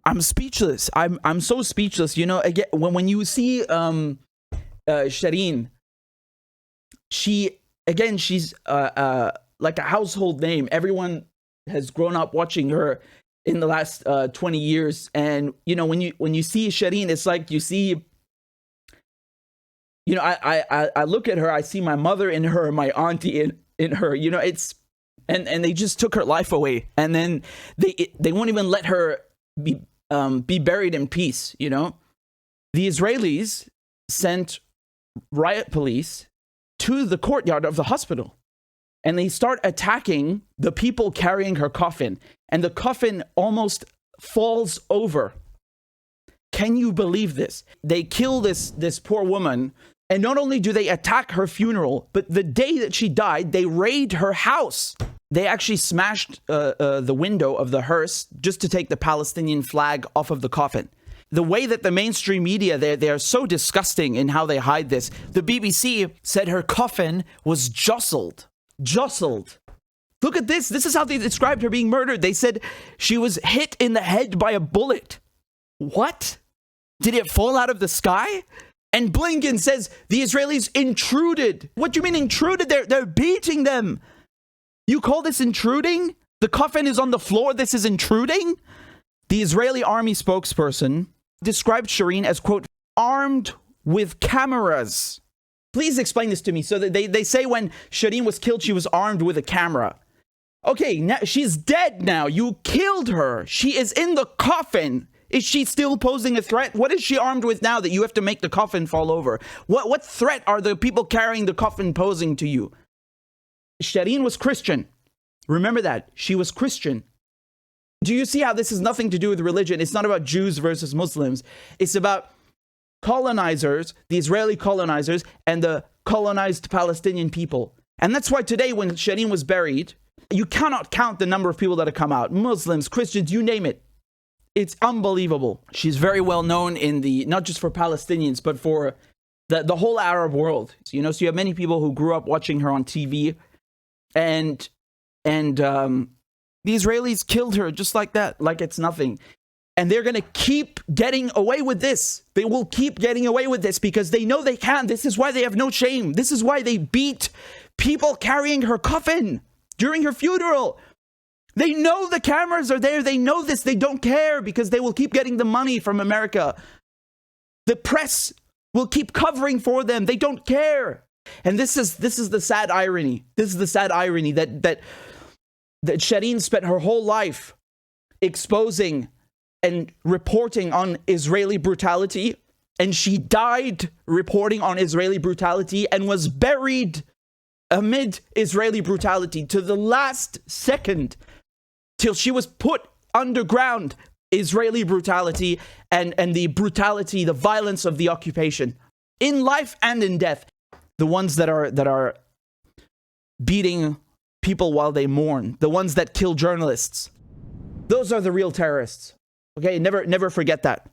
I'm speechless. I'm so speechless. You know, again, when you see Shireen, she's like a household name. Everyone has grown up watching her in the last 20 years. And, you know, when you see Shireen, it's like you see, you know, I look at her, I see my mother in her, my auntie in her, you know, it's, and they just took her life away. And then they won't even let her be buried in peace, you know. The Israelis sent riot police to the courtyard of the hospital, and they start attacking the people carrying her coffin, and the coffin almost falls over. Can you believe this? They kill this poor woman, and not only do they attack her funeral, but the day that she died, they raid her house. They actually smashed the window of the hearse just to take the Palestinian flag off of the coffin. The way that the mainstream media, they are so disgusting in how they hide this. The BBC said her coffin was jostled. Jostled. Look at this. This is how they described her being murdered. They said she was hit in the head by a bullet. What? Did it fall out of the sky? And Blinken says the Israelis intruded. What do you mean intruded? They're beating them. You call this intruding? The coffin is on the floor. This is intruding? The Israeli army spokesperson described Shireen as, quote, armed with cameras. Please explain this to me. So that they say when Shireen was killed, she was armed with a camera. Okay, now she's dead now. You killed her. She is in the coffin. Is she still posing a threat? What is she armed with now that you have to make the coffin fall over? What threat are the people carrying the coffin posing to you? Shireen was Christian. Remember that. She was Christian. Do you see how this has nothing to do with religion? It's not about Jews versus Muslims. It's about colonizers, the Israeli colonizers, and the colonized Palestinian people. And that's why today, when Shireen was buried, you cannot count the number of people that have come out. Muslims, Christians, you name it. It's unbelievable. She's very well known in the, not just for Palestinians, but for the whole Arab world. You know, so you have many people who grew up watching her on TV, and the Israelis killed her just like that, like it's nothing. And they're going to keep getting away with this. They will keep getting away with this because they know they can. This is why they have no shame. This is why they beat people carrying her coffin during her funeral. They know the cameras are there. They know this. They don't care because they will keep getting the money from America. The press will keep covering for them. They don't care. And this is the sad irony. This is the sad irony that Shireen spent her whole life exposing and reporting on Israeli brutality, and she died reporting on Israeli brutality and was buried amid Israeli brutality to the last second, till she was put underground. Israeli brutality and the brutality, the violence of the occupation, in life and in death. The ones that are beating people while they mourn, the ones that kill journalists, those are the real terrorists. Okay, never forget that.